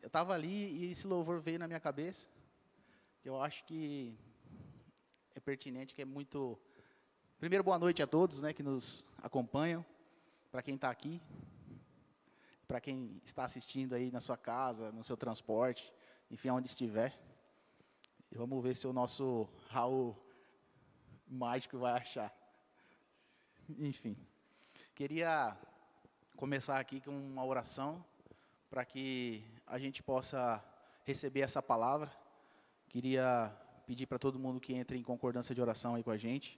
eu estava ali e esse louvor veio na minha cabeça. Eu acho que é pertinente, que é muito... Primeiro, boa noite a todos, né, que nos acompanham, para quem está aqui, para quem está assistindo aí na sua casa, no seu transporte, enfim, onde estiver. E vamos ver se o nosso Raul mágico vai achar. Enfim, queria começar aqui com uma oração, para que a gente possa receber essa palavra. Queria pedir para todo mundo que entre em concordância de oração aí com a gente,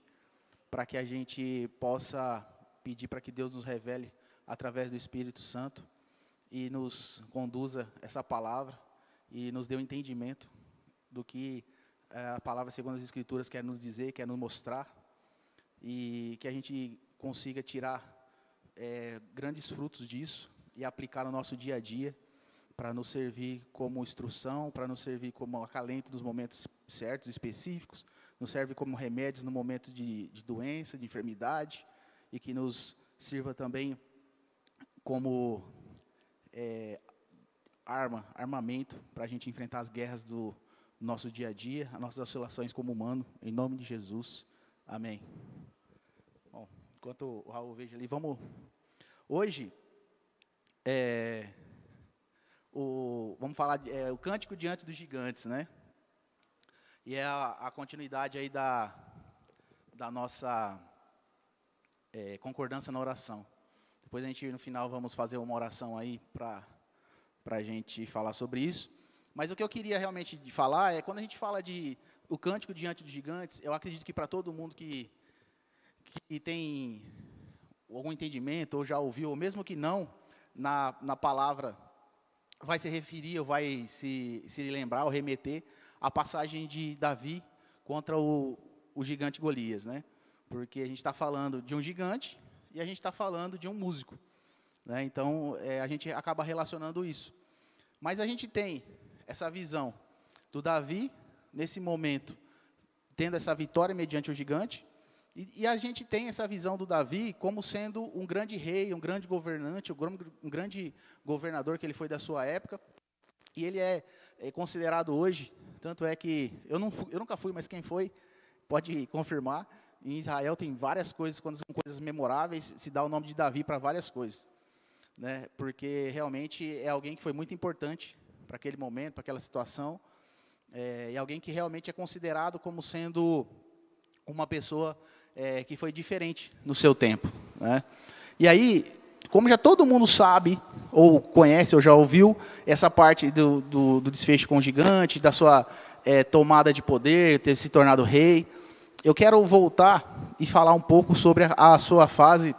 para que a gente possa pedir para que Deus nos revele através do Espírito Santo e nos conduza essa palavra e nos dê o entendimento do que a palavra segundo as Escrituras quer nos dizer, quer nos mostrar, e que a gente consiga tirar grandes frutos disso e aplicar no nosso dia a dia, para nos servir como instrução, para nos servir como acalento dos momentos certos, específicos, nos serve como remédios no momento de doença, de enfermidade, e que nos sirva também como armamento, para a gente enfrentar as guerras do nosso dia a dia, as nossas oscilações como humano, em nome de Jesus. Amém. Bom, enquanto o Raul veja ali, vamos... Hoje, vamos falar o Cântico Diante dos Gigantes, né? E é a continuidade aí da nossa concordância na oração. Depois a gente, no final, vamos fazer uma oração aí para a gente falar sobre isso. Mas o que eu queria realmente falar é, quando a gente fala de o Cântico Diante dos Gigantes, eu acredito que para todo mundo que tem algum entendimento, ou já ouviu, ou mesmo que não, na palavra, vai se referir, ou vai se lembrar, ou remeter a passagem de Davi contra o gigante Golias, né? Porque a gente está falando de um gigante e a gente está falando de um músico, né? Então, a gente acaba relacionando isso. Mas a gente tem essa visão do Davi, nesse momento, tendo essa vitória mediante o gigante, e a gente tem essa visão do Davi como sendo um grande rei, um grande governante, um grande governador que ele foi da sua época, e ele é considerado hoje, tanto é que eu nunca fui, mas quem foi pode confirmar. Em Israel tem várias coisas, quando são coisas memoráveis, se dá o nome de Davi para várias coisas, né? Porque realmente é alguém que foi muito importante para aquele momento, para aquela situação, e alguém que realmente é considerado como sendo uma pessoa que foi diferente no seu tempo, né? E aí, como já todo mundo sabe, ou conhece, ou já ouviu, essa parte do desfecho com o gigante, da sua tomada de poder, ter se tornado rei, eu quero voltar e falar um pouco sobre a sua fase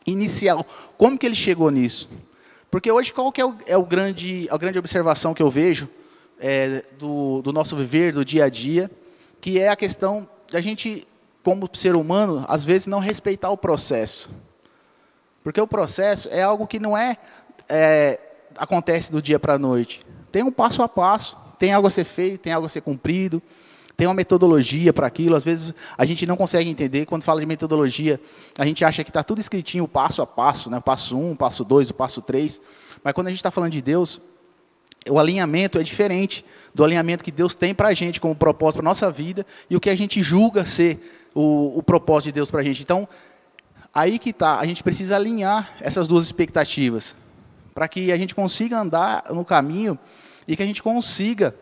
inicial. Como que ele chegou nisso? Porque hoje, qual que a grande observação que eu vejo do nosso viver, do dia a dia, que é a questão da gente, como ser humano, às vezes não respeitar o processo. Porque o processo é algo que não acontece do dia para a noite. Tem um passo a passo, tem algo a ser feito, tem algo a ser cumprido, tem uma metodologia para aquilo. Às vezes a gente não consegue entender. Quando fala de metodologia, a gente acha que está tudo escritinho, passo a passo, né? O passo 1, o passo 2, o passo 3. Mas quando a gente está falando de Deus, o alinhamento é diferente do alinhamento que Deus tem para a gente como propósito para a nossa vida e o que a gente julga ser o propósito de Deus para a gente. Então, aí que está, a gente precisa alinhar essas duas expectativas, para que a gente consiga andar no caminho e que a gente consiga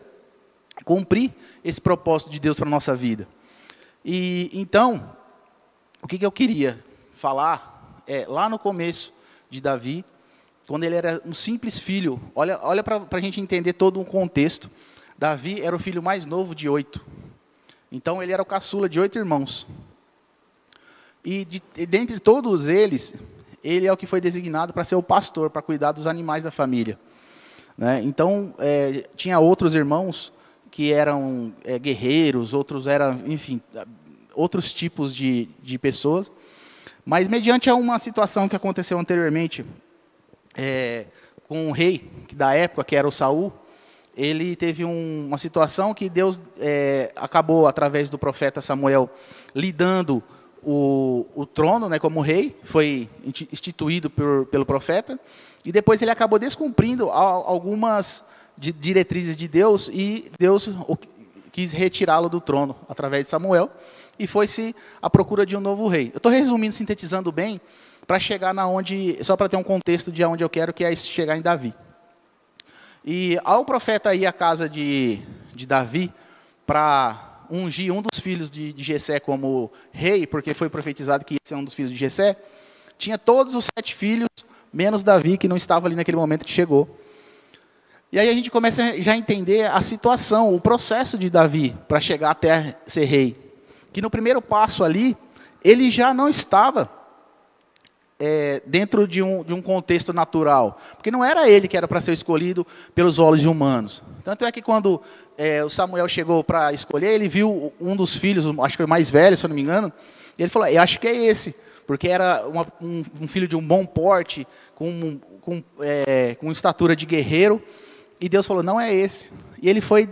cumprir esse propósito de Deus para a nossa vida. E então, o que eu queria falar lá no começo de Davi, quando ele era um simples filho, olha para a gente entender todo um contexto. Davi era o filho mais novo de 8. Então, ele era o caçula de 8 irmãos. E dentre todos eles, ele é o que foi designado para ser o pastor, para cuidar dos animais da família, né? Então, tinha outros irmãos que eram guerreiros, outros eram, enfim, outros tipos de pessoas. Mas, mediante a uma situação que aconteceu anteriormente, com o rei da época, que era o Saul, ele teve uma situação que Deus acabou, através do profeta Samuel, lhe dando o trono, né, como rei, foi instituído pelo profeta, e depois ele acabou descumprindo algumas diretrizes de Deus, e Deus quis retirá-lo do trono através de Samuel, e foi-se à procura de um novo rei. Eu estou resumindo, sintetizando bem, para chegar só para ter um contexto de onde eu quero, que é chegar em Davi. E ao profeta ir à casa de Davi para ungir um dos filhos de Jessé como rei, porque foi profetizado que ia ser um dos filhos de Jessé, tinha todos os 7 filhos, menos Davi, que não estava ali naquele momento que chegou. E aí a gente começa já a entender a situação, o processo de Davi para chegar até ser rei. Que no primeiro passo ali, ele já não estava dentro de um contexto natural. Porque não era ele que era para ser escolhido pelos olhos humanos. Tanto é que quando o Samuel chegou para escolher, ele viu um dos filhos, acho que o mais velho, se eu não me engano, e ele falou, eu acho que é esse, porque era um filho de um bom porte, com estatura de guerreiro, e Deus falou, não é esse. E ele foi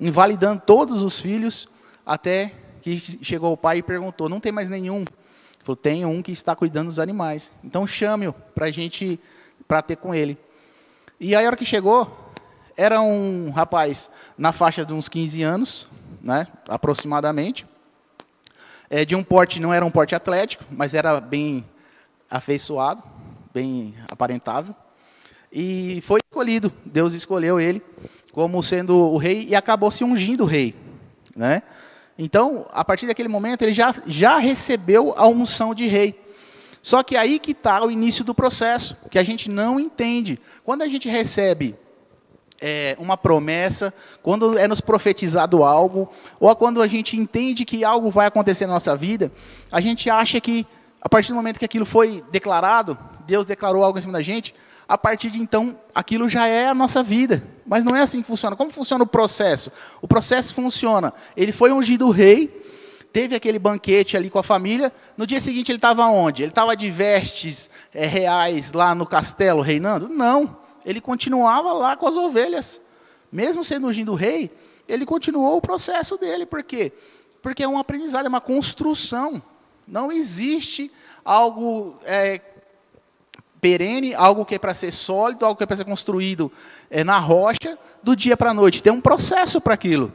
invalidando todos os filhos, até que chegou o pai e perguntou, não tem mais nenhum? Ele falou, tem um que está cuidando dos animais. Então chame-o para ter com ele. E aí a hora que chegou, era um rapaz na faixa de uns 15 anos, né, aproximadamente, de um porte, não era um porte atlético, mas era bem afeiçoado, bem aparentável. E foi escolhido, Deus escolheu ele como sendo o rei e acabou se ungindo o rei, né? Então, a partir daquele momento, ele já recebeu a unção de rei. Só que aí que está o início do processo, que a gente não entende. Quando a gente recebe uma promessa, quando é nos profetizado algo, ou quando a gente entende que algo vai acontecer na nossa vida, a gente acha que, a partir do momento que aquilo foi declarado, Deus declarou algo em cima da gente, a partir de então, aquilo já é a nossa vida. Mas não é assim que funciona. Como funciona o processo? O processo funciona. Ele foi ungido rei, teve aquele banquete ali com a família, no dia seguinte ele estava onde? Ele estava de vestes reais lá no castelo reinando? Não, ele continuava lá com as ovelhas. Mesmo sendo ungido rei, ele continuou o processo dele. Por quê? Porque é um aprendizado, é uma construção. Não existe algo perene, algo que é para ser sólido, algo que é para ser construído na rocha, do dia para a noite. Tem um processo para aquilo,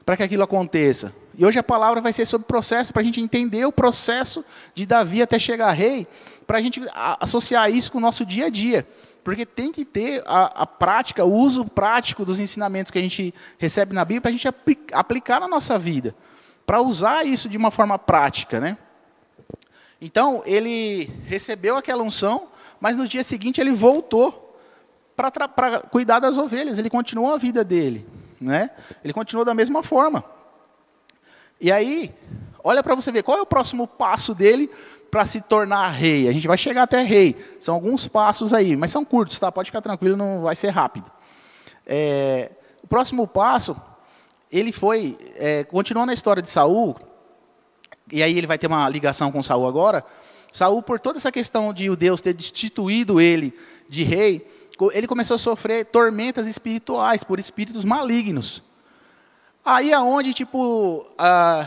para que aquilo aconteça. E hoje a palavra vai ser sobre processo, para a gente entender o processo de Davi até chegar a rei, para a gente associar isso com o nosso dia a dia. Porque tem que ter a prática, o uso prático dos ensinamentos que a gente recebe na Bíblia, para a gente aplicar na nossa vida, para usar isso de uma forma prática, né? Então, ele recebeu aquela unção, mas no dia seguinte ele voltou para cuidar das ovelhas. Ele continuou a vida dele, né? Ele continuou da mesma forma. E aí, olha para você ver, qual é o próximo passo dele para se tornar rei? A gente vai chegar até rei. São alguns passos aí, mas são curtos, tá? Pode ficar tranquilo, não vai ser rápido. O próximo passo, ele foi, continuando a história de Saul, e aí ele vai ter uma ligação com Saul agora. Saul, por toda essa questão de o Deus ter destituído ele de rei, ele começou a sofrer tormentas espirituais por espíritos malignos. Aí aonde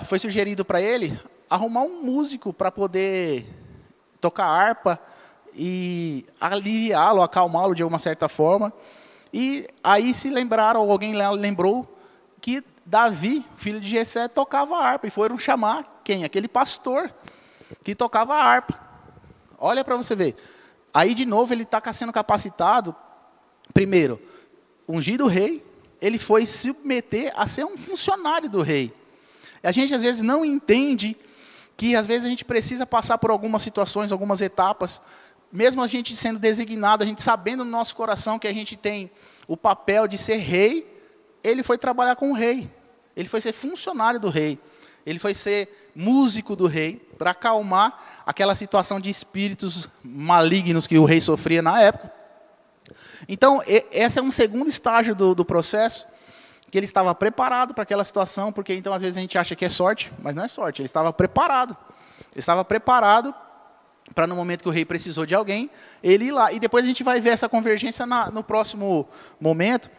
foi sugerido para ele arrumar um músico para poder tocar harpa e aliviá-lo, acalmá-lo de alguma certa forma. E aí se lembraram, ou alguém lembrou, que Davi, filho de Jessé, tocava harpa. E foram chamar quem? Aquele pastor que tocava harpa. Olha para você ver. Aí de novo ele está sendo capacitado, primeiro, ungido rei, ele foi se submeter a ser um funcionário do rei. A gente às vezes não entende que às vezes a gente precisa passar por algumas situações, algumas etapas, mesmo a gente sendo designado, a gente sabendo no nosso coração que a gente tem o papel de ser rei, ele foi trabalhar com o rei, ele foi ser funcionário do rei, ele foi ser músico do rei, para acalmar aquela situação de espíritos malignos que o rei sofria na época. Então, esse é um segundo estágio do processo, que ele estava preparado para aquela situação, porque então às vezes a gente acha que é sorte, mas não é sorte, ele estava preparado. Ele estava preparado para no momento que o rei precisou de alguém, ele ir lá. E depois a gente vai ver essa convergência no próximo momento,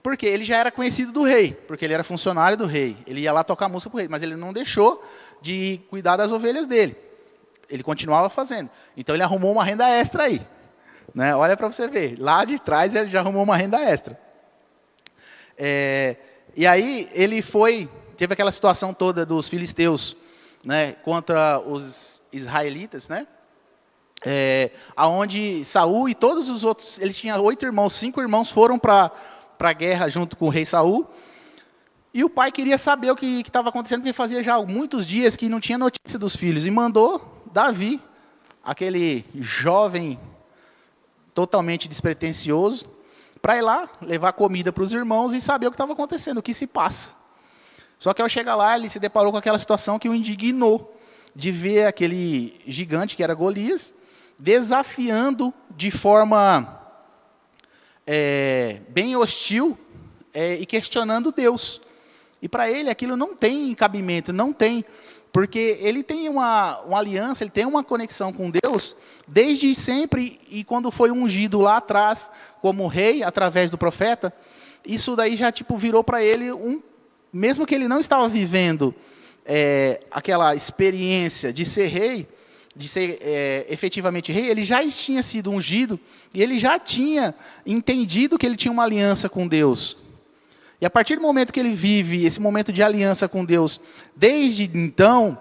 porque ele já era conhecido do rei, porque ele era funcionário do rei. Ele ia lá tocar música para o rei, mas ele não deixou de cuidar das ovelhas dele. Ele continuava fazendo. Então ele arrumou uma renda extra aí. Né? Olha para você ver, lá de trás ele já arrumou uma renda extra. E aí ele teve aquela situação toda dos filisteus, né, contra os israelitas, né? Aonde Saul e todos os outros, eles tinham 8 irmãos, 5 irmãos foram para a guerra junto com o rei Saul. E o pai queria saber o que estava acontecendo, porque fazia já muitos dias que não tinha notícia dos filhos. E mandou Davi, aquele jovem totalmente despretensioso, para ir lá levar comida para os irmãos e saber o que estava acontecendo, o que se passa. Só que ao chegar lá, ele se deparou com aquela situação que o indignou, de ver aquele gigante, que era Golias, desafiando de forma bem hostil e questionando Deus. E para ele aquilo não tem cabimento, não tem, porque ele tem uma aliança, ele tem uma conexão com Deus desde sempre, e quando foi ungido lá atrás como rei, através do profeta, isso daí já virou para ele mesmo que ele não estava vivendo aquela experiência de ser rei, de ser efetivamente rei, ele já tinha sido ungido, e ele já tinha entendido que ele tinha uma aliança com Deus. E a partir do momento que ele vive esse momento de aliança com Deus, desde então,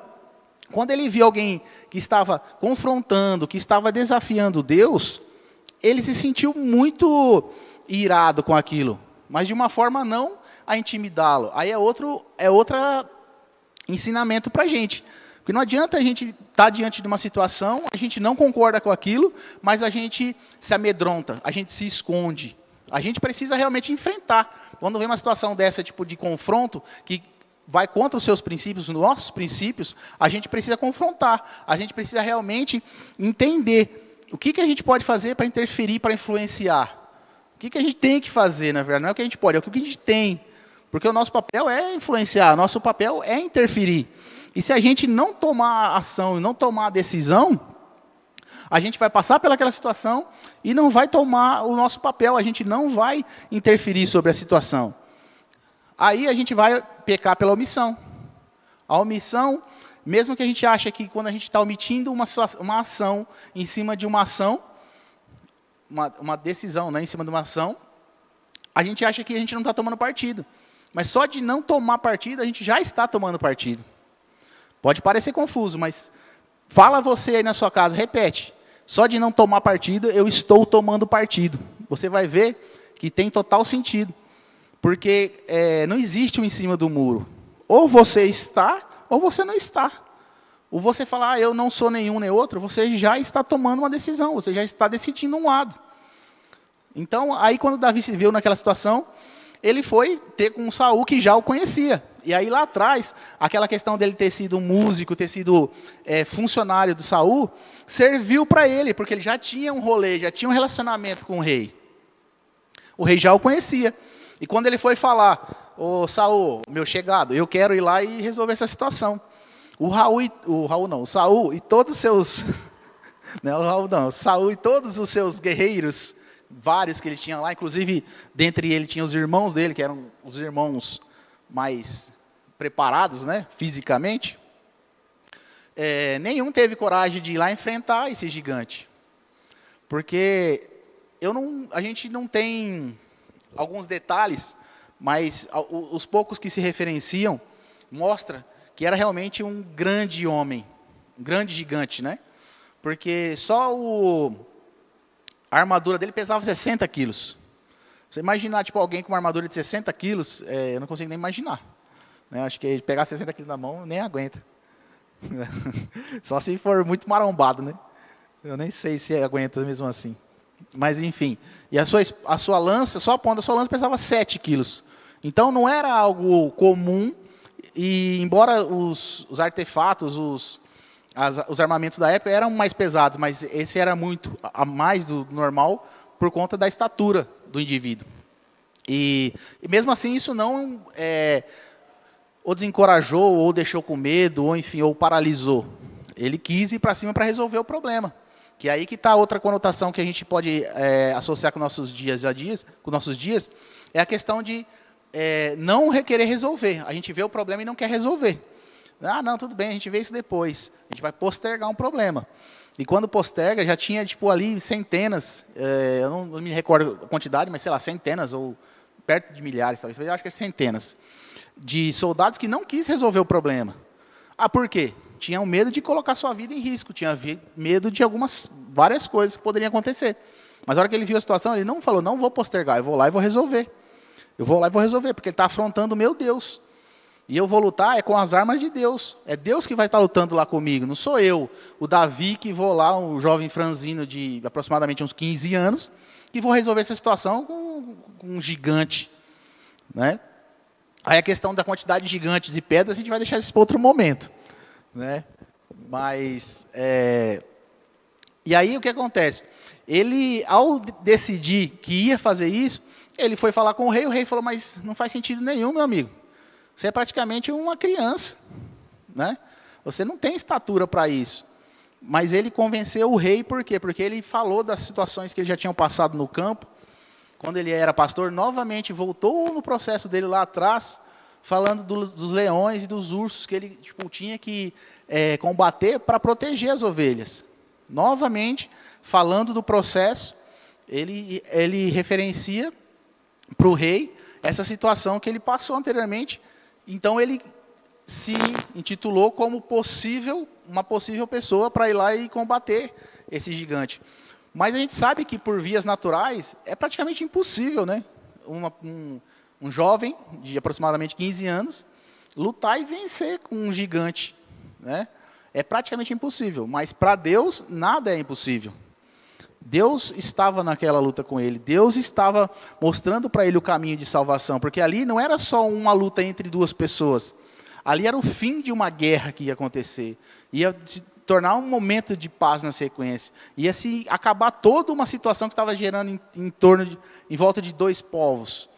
quando ele viu alguém que estava confrontando, que estava desafiando Deus, ele se sentiu muito irado com aquilo, mas de uma forma não a intimidá-lo. Aí é outro ensinamento para a gente. Porque não adianta a gente estar diante de uma situação, a gente não concorda com aquilo, mas a gente se amedronta, a gente se esconde. A gente precisa realmente enfrentar. Quando vem uma situação dessa, de confronto, que vai contra os seus princípios, os nossos princípios, a gente precisa confrontar. A gente precisa realmente entender o que a gente pode fazer para interferir, para influenciar. O que a gente tem que fazer, na verdade. Não é o que a gente pode, é o que a gente tem. Porque o nosso papel é influenciar, o nosso papel é interferir. E se a gente não tomar ação e não tomar decisão, a gente vai passar pelaquela situação e não vai tomar o nosso papel, a gente não vai interferir sobre a situação. Aí a gente vai pecar pela omissão. A omissão, mesmo que a gente ache que quando a gente está omitindo uma ação em cima de uma ação, uma decisão, né, em cima de uma ação, a gente acha que a gente não está tomando partido. Mas só de não tomar partido, a gente já está tomando partido. Pode parecer confuso, mas fala você aí na sua casa, repete. Só de não tomar partido, eu estou tomando partido. Você vai ver que tem total sentido. Porque não existe um em cima do muro. Ou você está, ou você não está. Ou você falar, eu não sou nenhum nem outro, você já está tomando uma decisão, você já está decidindo um lado. Então, aí quando Davi se viu naquela situação, ele foi ter com Saul, que já o conhecia. E aí lá atrás, aquela questão dele ter sido músico, ter sido funcionário do Saul, serviu para ele, porque ele já tinha um rolê, já tinha um relacionamento com o rei. O rei já o conhecia. E quando ele foi falar, ô Saul, meu chegado, eu quero ir lá e resolver essa situação. O Saul e todos os seus... Saul e todos os seus guerreiros, vários que ele tinha lá, inclusive, dentre ele tinha os irmãos dele, que eram os irmãos mais preparados, né, fisicamente. Nenhum teve coragem de ir lá enfrentar esse gigante. Porque a gente não tem alguns detalhes, mas os poucos que se referenciam mostra que era realmente um grande homem, um grande gigante, né? Porque só a armadura dele pesava 60 quilos. Você imaginar alguém com uma armadura de 60 quilos, eu não consigo nem imaginar. Né? Acho que pegar 60 quilos na mão nem aguenta. Só se for muito marombado, né? Eu nem sei se aguenta mesmo assim. Mas enfim. E a sua lança, só a ponta da sua lança pesava 7 quilos. Então não era algo comum. E embora os artefatos, os armamentos da época eram mais pesados, mas esse era muito a mais do normal por conta da estatura do indivíduo. E mesmo assim isso não ou desencorajou, ou deixou com medo, ou enfim, ou paralisou. Ele quis ir para cima para resolver o problema. Que é aí que está outra conotação que a gente pode associar com nossos dias, é a questão de não querer resolver. A gente vê o problema e não quer resolver. Ah, não, tudo bem, a gente vê isso depois. A gente vai postergar um problema. E quando posterga, já tinha ali centenas, eu não me recordo a quantidade, mas sei lá, centenas ou perto de milhares, talvez, eu acho que é centenas, de soldados que não quis resolver o problema. Ah, por quê? Tinham medo de colocar sua vida em risco, tinha medo de várias coisas que poderiam acontecer. Mas na hora que ele viu a situação, ele não falou, não vou postergar, eu vou lá e vou resolver. Eu vou lá e vou resolver, porque ele está afrontando o meu Deus. E eu vou lutar com as armas de Deus. É Deus que vai estar lutando lá comigo, não sou eu, o Davi, que vou lá, um jovem franzino de aproximadamente uns 15 anos, que vou resolver essa situação com um gigante. Né? Aí a questão da quantidade de gigantes e pedras, a gente vai deixar isso para outro momento. Né? Mas, e aí o que acontece? Ele, ao decidir que ia fazer isso, ele foi falar com o rei falou, mas não faz sentido nenhum, meu amigo. Você é praticamente uma criança, né? Você não tem estatura para isso. Mas ele convenceu o rei, por quê? Porque ele falou das situações que ele já tinham passado no campo. Quando ele era pastor, novamente voltou no processo dele lá atrás, falando dos leões e dos ursos que ele tinha que combater para proteger as ovelhas. Novamente, falando do processo, ele referencia para o rei essa situação que ele passou anteriormente. Então, ele se intitulou como uma possível pessoa para ir lá e combater esse gigante. Mas a gente sabe que, por vias naturais, é praticamente impossível, né? Um jovem de aproximadamente 15 anos lutar e vencer com um gigante. Né? É praticamente impossível, mas para Deus nada é impossível. Deus estava naquela luta com ele, Deus estava mostrando para ele o caminho de salvação, porque ali não era só uma luta entre duas pessoas, ali era o fim de uma guerra que ia acontecer, ia se tornar um momento de paz na sequência, ia se acabar toda uma situação que estava gerando em volta de dois povos.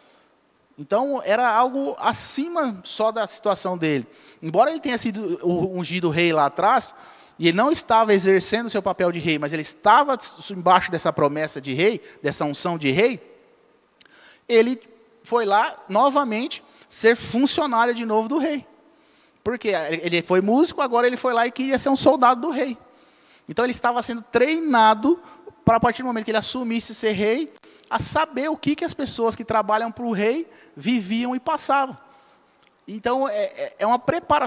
Então era algo acima só da situação dele. Embora ele tenha sido ungido rei lá atrás, e ele não estava exercendo o seu papel de rei, mas ele estava embaixo dessa promessa de rei, dessa unção de rei, ele foi lá, novamente, ser funcionário de novo do rei. Porque ele foi músico, agora ele foi lá e queria ser um soldado do rei. Então ele estava sendo treinado, para a partir do momento que ele assumisse ser rei, a saber o que as pessoas que trabalham para o rei viviam e passavam. Então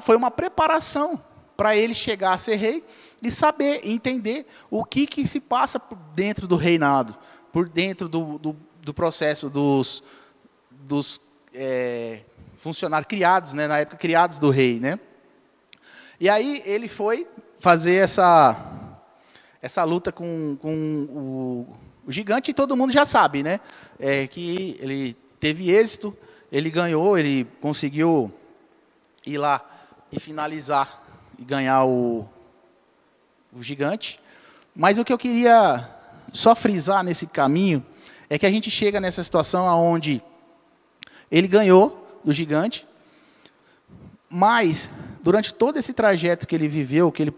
foi uma preparação para ele chegar a ser rei e saber, entender o que se passa por dentro do reinado, por dentro do processo dos funcionários criados, né, na época criados do rei. Né? E aí ele foi fazer essa luta com o gigante, e todo mundo já sabe, né, que ele teve êxito, ele ganhou, ele conseguiu ir lá e finalizar e ganhar o gigante. Mas o que eu queria só frisar nesse caminho é que a gente chega nessa situação onde ele ganhou do gigante, mas durante todo esse trajeto que ele viveu, que ele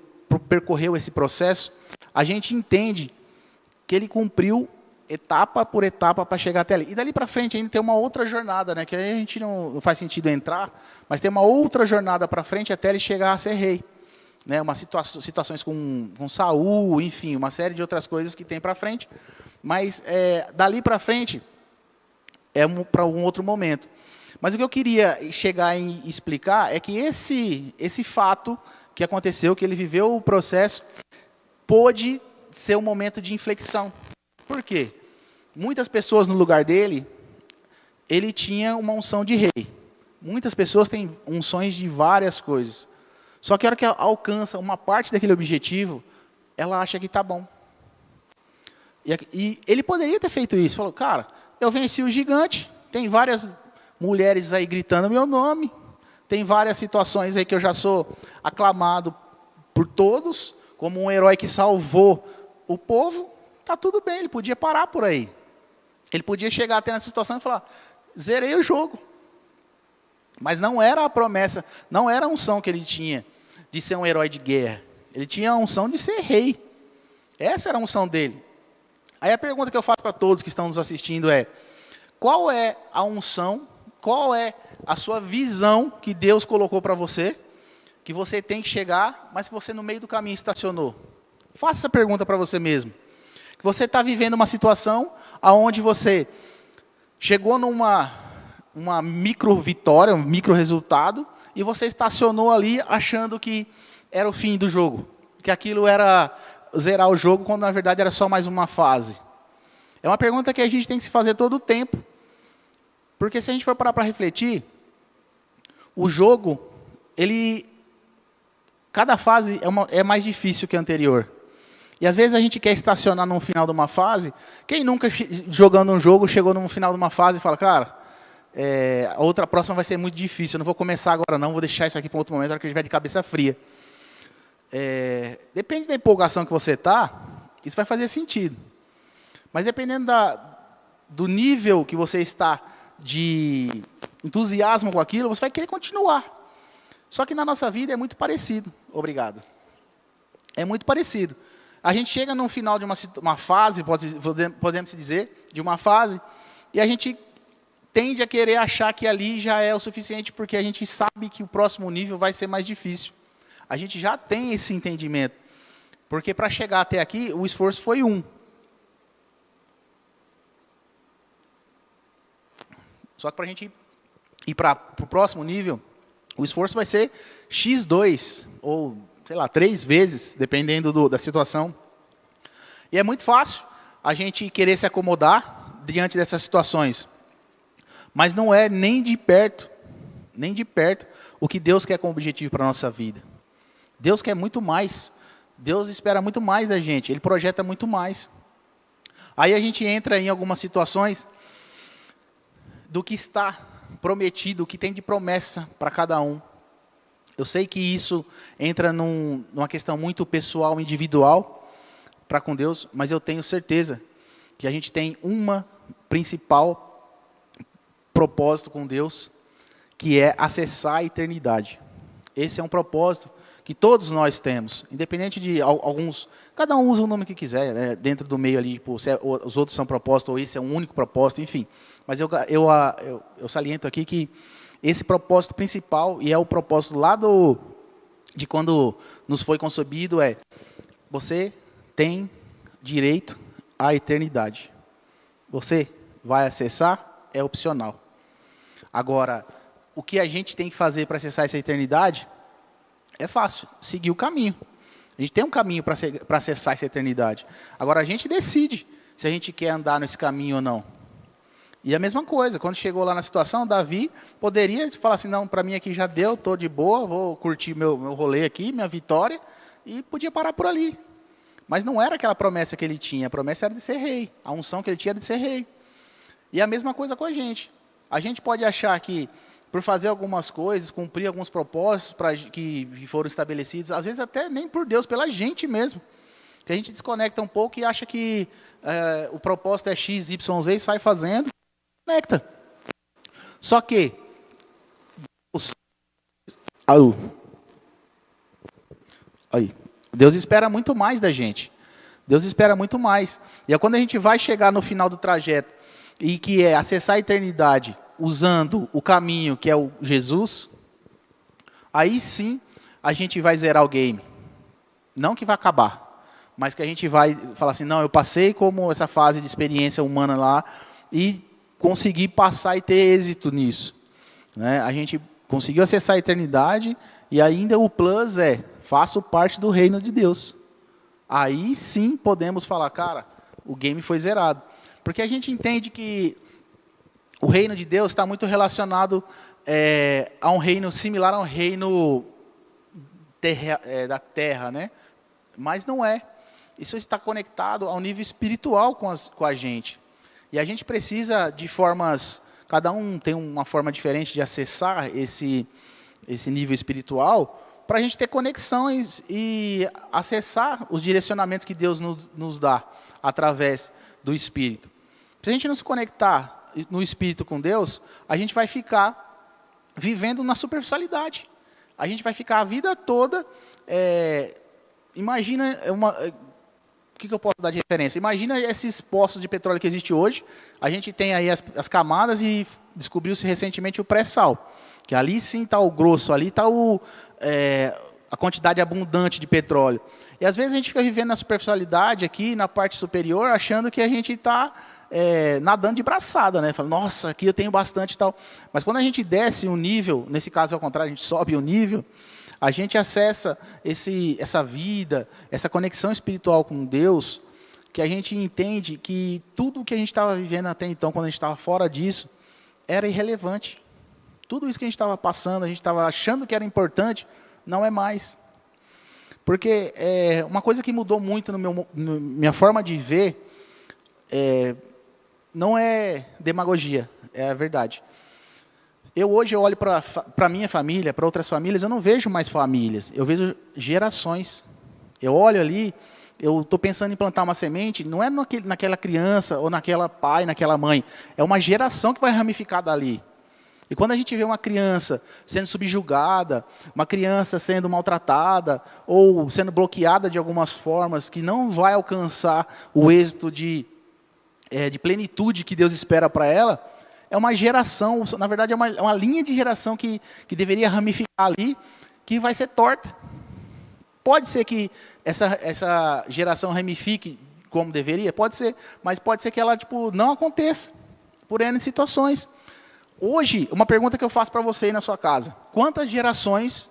percorreu esse processo, a gente entende que ele cumpriu etapa por etapa para chegar até ali. E dali para frente ainda tem uma outra jornada, né, que a gente não faz sentido entrar, mas tem uma outra jornada para frente até ele chegar a ser rei. Né, situações com Saul, enfim, uma série de outras coisas que tem para frente. Mas dali para frente é para um outro momento. Mas o que eu queria chegar e explicar é que esse fato que aconteceu, que ele viveu o processo, pôde ser um momento de inflexão. Por quê? Muitas pessoas no lugar dele, ele tinha uma unção de rei. Muitas pessoas têm unções de várias coisas. Só que a hora que alcança uma parte daquele objetivo, ela acha que está bom. E ele poderia ter feito isso. Falou, cara, eu venci o gigante, tem várias mulheres aí gritando meu nome, tem várias situações aí que eu já sou aclamado por todos, como um herói que salvou o povo. Está tudo bem, ele podia parar por aí. Ele podia chegar até nessa situação e falar, zerei o jogo. Mas não era a promessa, não era a unção que ele tinha de ser um herói de guerra. Ele tinha a unção de ser rei. Essa era a unção dele. Aí a pergunta que eu faço para todos que estão nos assistindo é, qual é a unção, qual é a sua visão que Deus colocou para você, que você tem que chegar, mas que você no meio do caminho estacionou? Faça essa pergunta para você mesmo. Você está vivendo uma situação onde você chegou uma micro vitória, um micro resultado, e você estacionou ali achando que era o fim do jogo, que aquilo era zerar o jogo, quando na verdade era só mais uma fase. É uma pergunta que a gente tem que se fazer todo o tempo, porque se a gente for parar para refletir, o jogo, cada fase é mais difícil que a anterior. E às vezes a gente quer estacionar no final de uma fase. Quem nunca, jogando um jogo, chegou no final de uma fase e fala, cara, a próxima vai ser muito difícil, eu não vou começar agora não, vou deixar isso aqui para outro momento, na hora que eu estiver de cabeça fria. Depende da empolgação que você está, isso vai fazer sentido. Mas dependendo do nível que você está de entusiasmo com aquilo, você vai querer continuar. Só que na nossa vida é muito parecido. Obrigado. É muito parecido. A gente chega no final de uma fase, podemos dizer, de uma fase, e a gente tende a querer achar que ali já é o suficiente, porque a gente sabe que o próximo nível vai ser mais difícil. A gente já tem esse entendimento. Porque para chegar até aqui, o esforço foi 1. Só que para a gente ir para o próximo nível, o esforço vai ser x2, ou, sei lá, 3 vezes, dependendo da situação. E é muito fácil a gente querer se acomodar diante dessas situações. Mas não é nem de perto, o que Deus quer como objetivo para a nossa vida. Deus quer muito mais. Deus espera muito mais da gente. Ele projeta muito mais. Aí a gente entra em algumas situações do que está prometido, o que tem de promessa para cada um. Eu sei que isso entra numa questão muito pessoal, individual, para com Deus, mas eu tenho certeza que a gente tem uma principal propósito com Deus, que é acessar a eternidade. Esse é um propósito que todos nós temos, independente de alguns, cada um usa o nome que quiser, né, dentro do meio ali, tipo, os outros são propósitos, ou esse é um único propósito, enfim. Mas eu saliento aqui que esse propósito principal, e é o propósito lá de quando nos foi concebido, você tem direito à eternidade. Você vai acessar, é opcional. Agora, o que a gente tem que fazer para acessar essa eternidade é fácil, seguir o caminho. A gente tem um caminho para acessar essa eternidade. Agora, a gente decide se a gente quer andar nesse caminho ou não. E a mesma coisa, quando chegou lá na situação, Davi poderia falar assim, não, para mim aqui já deu, estou de boa, vou curtir meu rolê aqui, minha vitória, e podia parar por ali. Mas não era aquela promessa que ele tinha, a promessa era de ser rei, a unção que ele tinha era de ser rei. E a mesma coisa com a gente. A gente pode achar que, por fazer algumas coisas, cumprir alguns propósitos que foram estabelecidos, às vezes até nem por Deus, pela gente mesmo. Que a gente desconecta um pouco e acha que o propósito é X, Y, Z e sai fazendo. Conecta. Só que Deus espera muito mais da gente. Deus espera muito mais. E é quando a gente vai chegar no final do trajeto e que é acessar a eternidade usando o caminho que é o Jesus, aí sim a gente vai zerar o game. Não que vai acabar, mas que a gente vai falar assim, não, eu passei como essa fase de experiência humana lá e consegui passar e ter êxito nisso. Né? A gente conseguiu acessar a eternidade e ainda o plus faço parte do reino de Deus. Aí sim podemos falar, cara, o game foi zerado. Porque a gente entende que o reino de Deus está muito relacionado a um reino similar ao reino da terra, né? Mas não é. Isso está conectado ao nível espiritual com a gente. E a gente precisa de formas, cada um tem uma forma diferente de acessar esse nível espiritual, para a gente ter conexões e acessar os direcionamentos que Deus nos dá através do Espírito. Se a gente não se conectar no Espírito com Deus, a gente vai ficar vivendo na superficialidade. A gente vai ficar a vida toda, imagina, o que eu posso dar de referência? Imagina esses poços de petróleo que existem hoje, a gente tem aí as camadas e descobriu-se recentemente o pré-sal, que ali sim está o grosso, ali está a quantidade abundante de petróleo. E às vezes a gente fica vivendo na superficialidade aqui, na parte superior, achando que a gente está nadando de braçada, né? Fala, nossa, aqui eu tenho bastante e tal. Mas quando a gente desce um nível, nesse caso ao contrário, a gente sobe o nível, a gente acessa essa vida, essa conexão espiritual com Deus, que a gente entende que tudo o que a gente estava vivendo até então, quando a gente estava fora disso, era irrelevante. Tudo isso que a gente estava passando, a gente estava achando que era importante, não é mais. Porque uma coisa que mudou muito na minha forma de ver, não é demagogia, é a verdade. Hoje eu olho para a minha família, para outras famílias, eu não vejo mais famílias, eu vejo gerações. Eu olho ali, eu estou pensando em plantar uma semente, não é naquela criança, ou naquela pai, naquela mãe, é uma geração que vai ramificar dali. E quando a gente vê uma criança sendo subjugada, uma criança sendo maltratada, ou sendo bloqueada de algumas formas, que não vai alcançar o êxito de plenitude que Deus espera para ela, é uma geração, na verdade é uma linha de geração que deveria ramificar ali, que vai ser torta. Pode ser que essa geração ramifique como deveria? Pode ser, mas pode ser que ela não aconteça, por N situações. Hoje, uma pergunta que eu faço para você aí na sua casa. Quantas gerações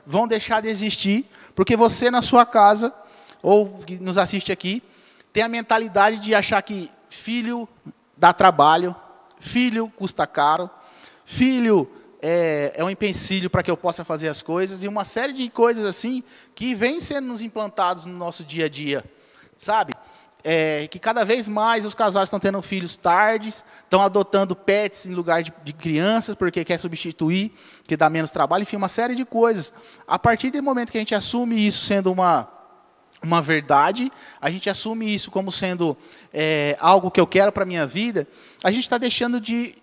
vão deixar de existir, porque você na sua casa, ou que nos assiste aqui, tem a mentalidade de achar que filho dá trabalho, filho custa caro, filho é um empecilho para que eu possa fazer as coisas, e uma série de coisas assim, que vêm sendo nos implantados no nosso dia a dia, sabe? Que cada vez mais os casais estão tendo filhos tardes, estão adotando pets em lugar de crianças, porque quer substituir, que dá menos trabalho, enfim, uma série de coisas. A partir do momento que a gente assume isso sendo uma verdade, a gente assume isso como sendo algo que eu quero para a minha vida, a gente está deixando de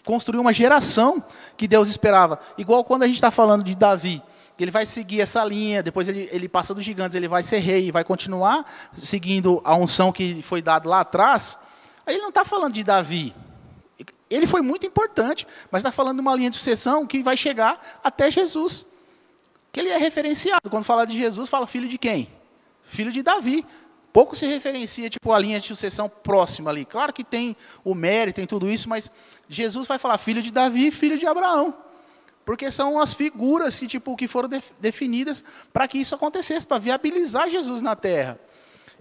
construir uma geração que Deus esperava. Igual quando a gente está falando de Davi, que ele vai seguir essa linha, depois ele passa dos gigantes, ele vai ser rei, vai continuar seguindo a unção que foi dada lá atrás. Aí ele não está falando de Davi. Ele foi muito importante, mas está falando de uma linha de sucessão que vai chegar até Jesus. Que ele é referenciado. Quando fala de Jesus, fala filho de quem? Filho de Davi. Pouco se referencia a linha de sucessão próxima ali. Claro que tem o mérito, tem tudo isso, mas Jesus vai falar filho de Davi e filho de Abraão. Porque são as figuras que foram definidas para que isso acontecesse, para viabilizar Jesus na terra.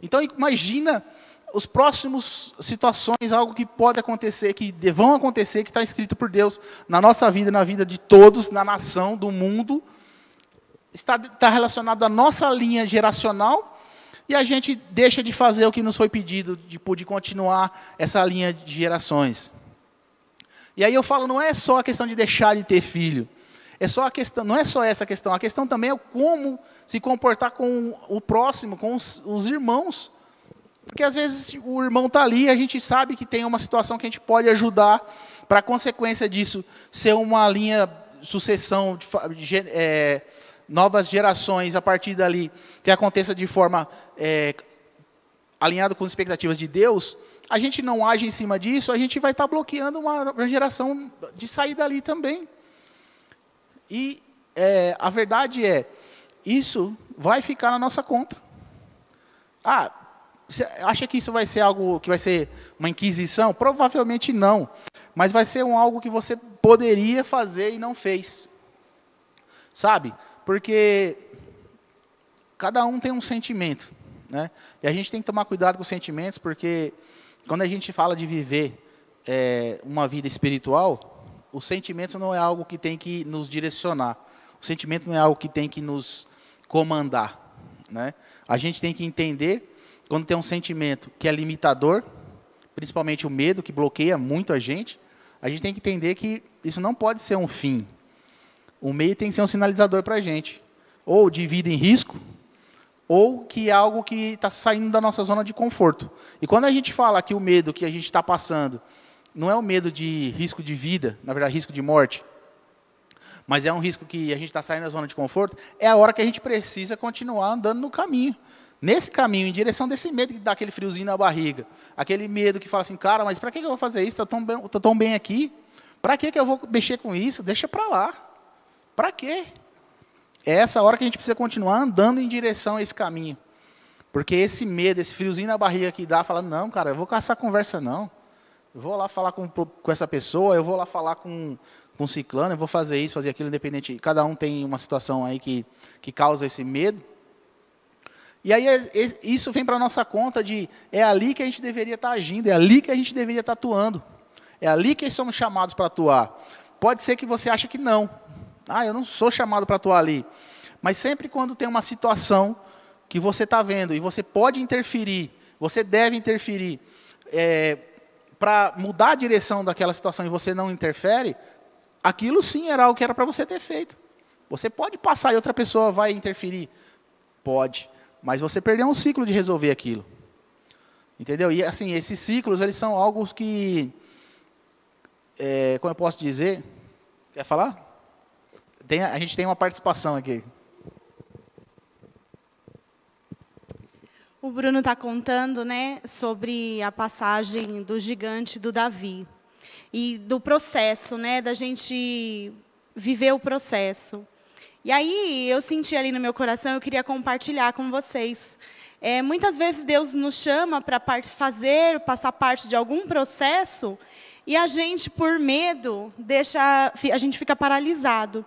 Então, imagina os próximos situações, algo que pode acontecer, que vão acontecer, que está escrito por Deus na nossa vida, na vida de todos, na nação, do mundo. Está relacionado à nossa linha geracional, e a gente deixa de fazer o que nos foi pedido, de continuar essa linha de gerações. E aí eu falo, não é só a questão de deixar de ter filho. Não é só essa questão. A questão também é como se comportar com o próximo, com os irmãos. Porque às vezes o irmão está ali e a gente sabe que tem uma situação que a gente pode ajudar para a consequência disso ser uma linha de sucessão, novas gerações a partir dali, que aconteça de forma alinhada com as expectativas de Deus. A gente não age em cima disso, a gente vai estar bloqueando uma geração de sair dali também. E a verdade isso vai ficar na nossa conta. Você acha que isso vai ser algo que vai ser uma inquisição? Provavelmente não. Mas vai ser algo que você poderia fazer e não fez. Sabe? Porque cada um tem um sentimento, né? E a gente tem que tomar cuidado com os sentimentos, porque quando a gente fala de viver uma vida espiritual, o sentimento não é algo que tem que nos direcionar. O sentimento não é algo que tem que nos comandar, né? A gente tem que entender, quando tem um sentimento que é limitador, principalmente o medo, que bloqueia muito a gente tem que entender que isso não pode ser um fim. O medo tem que ser um sinalizador para a gente. Ou de vida em risco, ou que é algo que está saindo da nossa zona de conforto. E quando a gente fala que o medo que a gente está passando não é o medo de risco de vida, na verdade, risco de morte, mas é um risco que a gente está saindo da zona de conforto, é a hora que a gente precisa continuar andando no caminho. Nesse caminho, em direção desse medo que dá aquele friozinho na barriga, aquele medo que fala assim, cara, mas para que eu vou fazer isso? Estou tão bem aqui. Para que eu vou mexer com isso? Deixa para lá. Para quê? É essa hora que a gente precisa continuar andando em direção a esse caminho. Porque esse medo, esse friozinho na barriga que dá, fala, não, cara, eu vou caçar conversa, não. Eu vou lá falar com essa pessoa, eu vou lá falar com ciclano, eu vou fazer isso, fazer aquilo, independente. Cada um tem uma situação aí que causa esse medo. E aí isso vem para a nossa conta de, é ali que a gente deveria estar agindo, é ali que a gente deveria estar atuando. É ali que somos chamados para atuar. Pode ser que você ache que não. Ah, eu não sou chamado para atuar ali. Mas sempre quando tem uma situação que você está vendo, e você pode interferir, você deve interferir, para mudar a direção daquela situação e você não interfere, aquilo sim era algo que era para você ter feito. Você pode passar e outra pessoa vai interferir? Pode. Mas você perdeu um ciclo de resolver aquilo. Entendeu? E assim, esses ciclos, eles são algo que, como eu posso dizer, quer falar? A gente tem uma participação aqui. O Bruno está contando, né, sobre a passagem do gigante do Davi. E do processo, né, da gente viver o processo. E aí, eu senti ali no meu coração, eu queria compartilhar com vocês. Muitas vezes Deus nos chama para passar parte de algum processo, e a gente, por medo, a gente fica paralisado.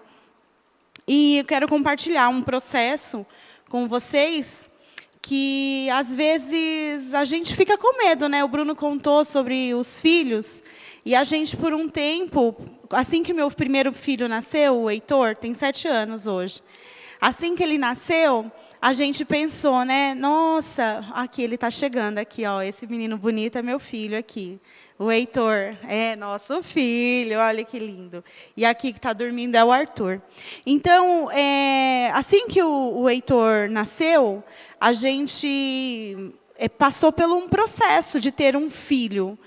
E eu quero compartilhar um processo com vocês, que às vezes a gente fica com medo, né? O Bruno contou sobre os filhos, e a gente, por um tempo, assim que meu primeiro filho nasceu, o Heitor, tem 7 anos hoje. Assim que ele nasceu, a gente pensou, né? Nossa, aqui ele está chegando, aqui, ó, esse menino bonito é meu filho aqui. O Heitor é nosso filho, olha que lindo. E aqui que está dormindo é o Arthur. Então, assim que o Heitor nasceu, a gente passou por um processo de ter um filho.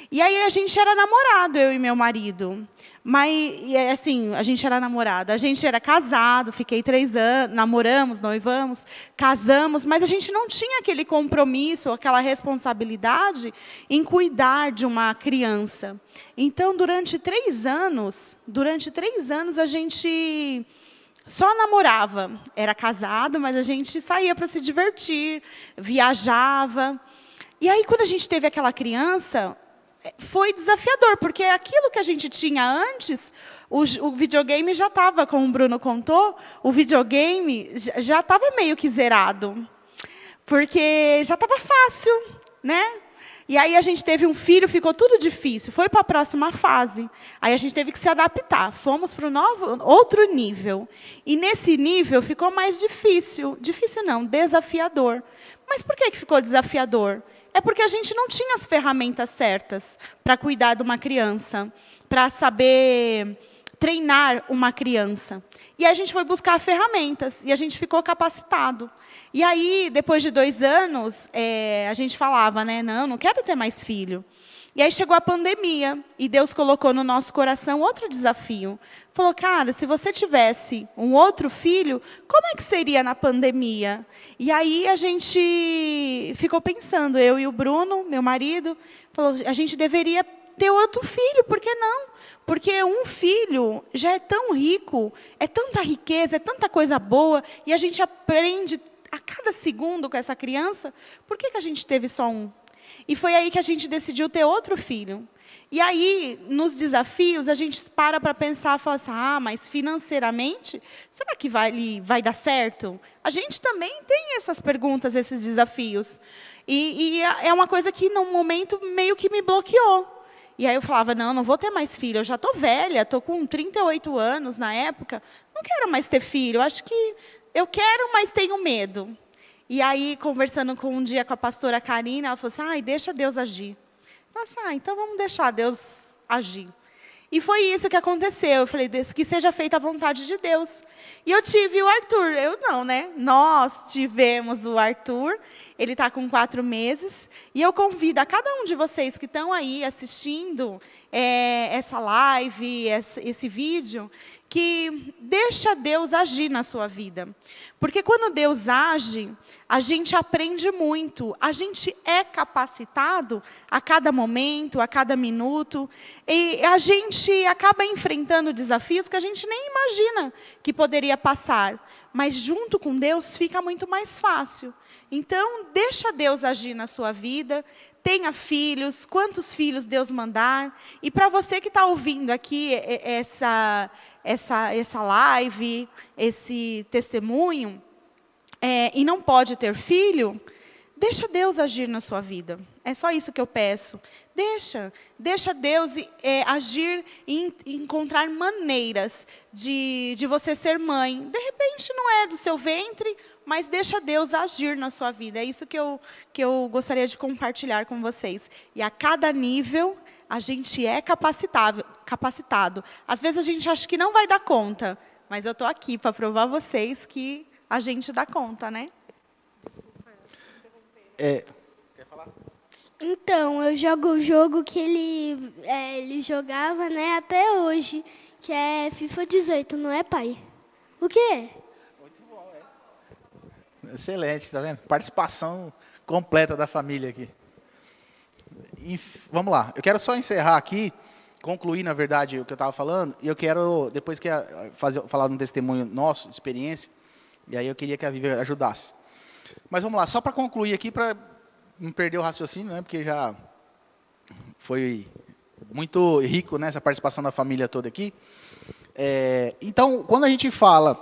E aí a gente era namorado, eu e meu marido. Mas, assim, a gente era namorado. A gente era casado, fiquei 3 anos, namoramos, noivamos, casamos, mas a gente não tinha aquele compromisso, aquela responsabilidade em cuidar de uma criança. Então, durante 3 anos, a gente só namorava. Era casado, mas a gente saía para se divertir, viajava. E aí, quando a gente teve aquela criança, foi desafiador, porque aquilo que a gente tinha antes, o videogame já estava, como o Bruno contou, o videogame já estava meio que zerado, porque já estava fácil, né? E aí a gente teve um filho, ficou tudo difícil, foi para a próxima fase. Aí a gente teve que se adaptar, fomos para outro nível. E nesse nível ficou mais difícil, não, desafiador. Mas por que ficou desafiador? É porque a gente não tinha as ferramentas certas para cuidar de uma criança, para saber treinar uma criança. E a gente foi buscar ferramentas, e a gente ficou capacitado. E aí, depois de 2 anos, a gente falava, né, não quero ter mais filho. E aí chegou a pandemia, e Deus colocou no nosso coração outro desafio. Falou, cara, se você tivesse um outro filho, como é que seria na pandemia? E aí a gente ficou pensando, eu e o Bruno, meu marido, falou, a gente deveria ter outro filho, por que não? Porque um filho já é tão rico, é tanta riqueza, é tanta coisa boa, e a gente aprende a cada segundo com essa criança, por que a gente teve só um? E foi aí que a gente decidiu ter outro filho. E aí, nos desafios, a gente para pensar e fala assim, mas financeiramente, será que vai dar certo? A gente também tem essas perguntas, esses desafios. E é uma coisa que, num momento, meio que me bloqueou. E aí eu falava, não vou ter mais filho, eu já estou velha, estou com 38 anos na época, não quero mais ter filho, acho que eu quero, mas tenho medo. E aí, conversando um dia com a pastora Karina, ela falou assim, deixa Deus agir. Eu falei assim, então vamos deixar Deus agir. E foi isso que aconteceu. Eu falei, que seja feita a vontade de Deus. E eu tive o Arthur. Eu não, né? Nós tivemos o Arthur. Ele está com 4 meses. E eu convido a cada um de vocês que estão aí assistindo essa live, esse vídeo, que deixa Deus agir na sua vida. Porque quando Deus age, a gente aprende muito, a gente é capacitado a cada momento, a cada minuto, e a gente acaba enfrentando desafios que a gente nem imagina que poderia passar, mas junto com Deus fica muito mais fácil. Então, deixa Deus agir na sua vida, tenha filhos, quantos filhos Deus mandar, e para você que está ouvindo aqui essa live, esse testemunho, e não pode ter filho, deixa Deus agir na sua vida. É só isso que eu peço. Deixa Deus agir e encontrar maneiras de você ser mãe. De repente não é do seu ventre, mas deixa Deus agir na sua vida. É isso que eu gostaria de compartilhar com vocês. E a cada nível, a gente é capacitado. Às vezes a gente acha que não vai dar conta, mas eu estou aqui para provar a vocês que a gente dá conta, né? Quer falar? Então, eu jogo o jogo que ele jogava, né, até hoje, que é FIFA 18, não é, pai? O quê? Muito bom, Excelente, tá vendo? Participação completa da família aqui. Vamos lá, eu quero só encerrar aqui, concluir, na verdade, o que eu estava falando, e eu quero, depois que falar de um testemunho nosso, de experiência, e aí eu queria que a Vivi ajudasse. Mas vamos lá, só para concluir aqui, para não perder o raciocínio, né, porque já foi muito rico, né, essa participação da família toda aqui. Então, quando a gente fala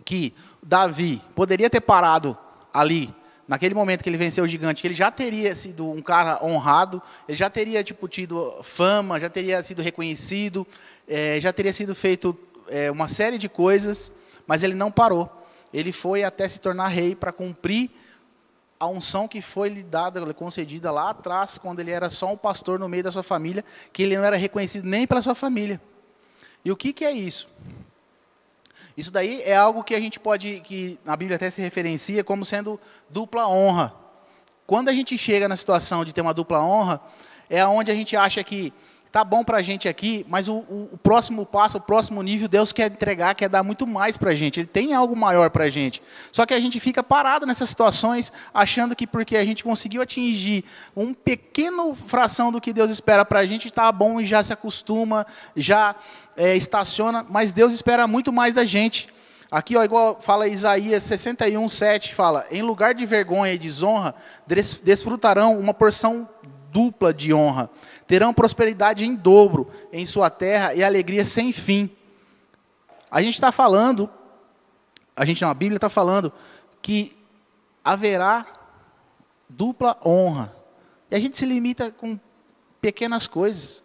que Davi poderia ter parado ali, naquele momento que ele venceu o gigante, que ele já teria sido um cara honrado, ele já teria tido fama, já teria sido reconhecido, já teria sido feito uma série de coisas, mas ele não parou. Ele foi até se tornar rei para cumprir a unção que foi lhe dada, concedida lá atrás, quando ele era só um pastor no meio da sua família, que ele não era reconhecido nem pela sua família. E o que é isso? Isso daí é algo que a gente que na Bíblia até se referencia como sendo dupla honra. Quando a gente chega na situação de ter uma dupla honra, é onde a gente acha que tá bom para a gente aqui, mas o próximo passo, o próximo nível, Deus quer entregar, quer dar muito mais para a gente. Ele tem algo maior para a gente. Só que a gente fica parado nessas situações, achando que porque a gente conseguiu atingir uma pequena fração do que Deus espera para a gente, está bom e já se acostuma, já estaciona, mas Deus espera muito mais da gente. Aqui, ó, igual fala Isaías 61, 7, fala, em lugar de vergonha e desonra, desfrutarão uma porção dupla de honra. Terão prosperidade em dobro em sua terra e alegria sem fim. A gente está falando, a Bíblia está falando que haverá dupla honra. E a gente se limita com pequenas coisas.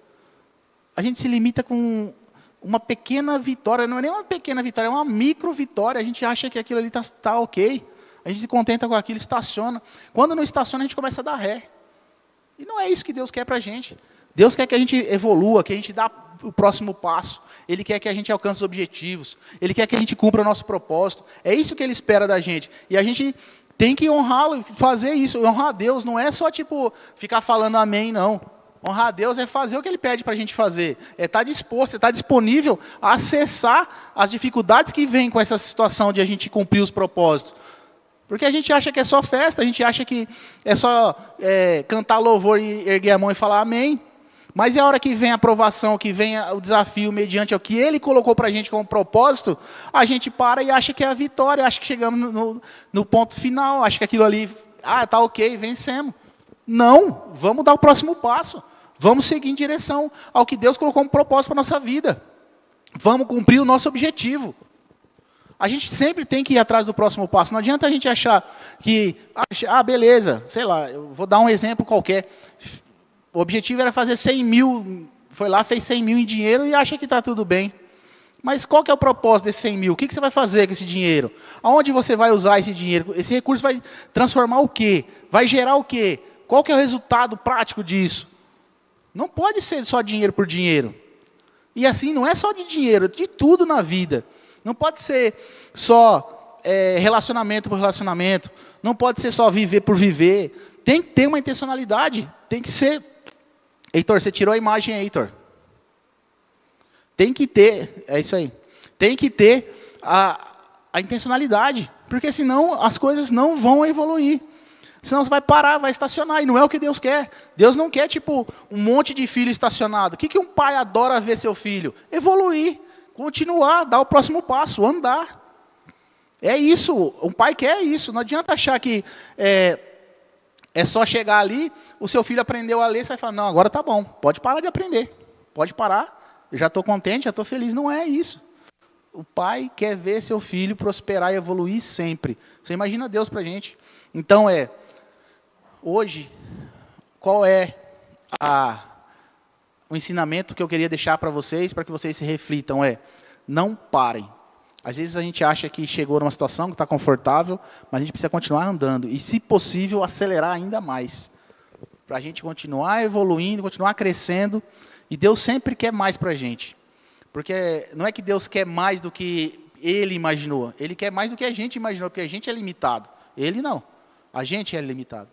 A gente se limita com uma pequena vitória, não é nem uma pequena vitória, é uma micro vitória. A gente acha que aquilo ali está ok. A gente se contenta com aquilo, estaciona. Quando não estaciona, a gente começa a dar ré. E não é isso que Deus quer para a gente. Deus quer que a gente evolua, que a gente dê o próximo passo. Ele quer que a gente alcance os objetivos. Ele quer que a gente cumpra o nosso propósito. É isso que Ele espera da gente. E a gente tem que honrá-lo, fazer isso. Honrar a Deus não é só ficar falando amém, não. Honrar a Deus é fazer o que Ele pede para a gente fazer. É estar disposto, estar disponível a acessar as dificuldades que vêm com essa situação de a gente cumprir os propósitos. Porque a gente acha que é só festa, a gente acha que é só cantar louvor e erguer a mão e falar amém. Mas é a hora que vem a aprovação, que vem o desafio mediante o que Ele colocou para a gente como propósito, a gente para e acha que é a vitória, acha que chegamos no ponto final, acha que aquilo ali, está ok, vencemos. Não, vamos dar o próximo passo. Vamos seguir em direção ao que Deus colocou como propósito para a nossa vida. Vamos cumprir o nosso objetivo. A gente sempre tem que ir atrás do próximo passo. Não adianta a gente achar que, beleza, sei lá, eu vou dar um exemplo qualquer. O objetivo era fazer 100 mil, foi lá, fez 100 mil em dinheiro e acha que está tudo bem. Mas qual que é o propósito desse 100 mil? O que você vai fazer com esse dinheiro? Aonde você vai usar esse dinheiro? Esse recurso vai transformar o quê? Vai gerar o quê? Qual que é o resultado prático disso? Não pode ser só dinheiro por dinheiro. E assim, não é só de dinheiro, de tudo na vida. Não pode ser só relacionamento por relacionamento. Não pode ser só viver por viver. Tem que ter uma intencionalidade. Tem que ser... Heitor, você tirou a imagem aí, Heitor. Tem que ter... É isso aí. Tem que ter a intencionalidade, porque senão as coisas não vão evoluir. Senão você vai parar, vai estacionar, e não é o que Deus quer. Deus não quer, tipo, um monte de filho estacionado. O que um pai adora ver seu filho? Evoluir, continuar, dar o próximo passo, andar. É isso, um pai quer isso. Não adianta achar que é só chegar ali, o seu filho aprendeu a ler, você vai falar, não, agora tá bom, pode parar de aprender. Pode parar, eu já estou contente, já estou feliz. Não é isso. O pai quer ver seu filho prosperar e evoluir sempre. Você imagina Deus para a gente. Então, hoje, qual é o ensinamento que eu queria deixar para vocês que vocês se reflitam? Não parem. Às vezes a gente acha que chegou numa situação que está confortável, mas a gente precisa continuar andando. E, se possível, acelerar ainda mais. Para a gente continuar evoluindo, continuar crescendo. E Deus sempre quer mais para a gente. Porque não é que Deus quer mais do que Ele imaginou. Ele quer mais do que a gente imaginou, porque a gente é limitado. Ele não. A gente é limitado.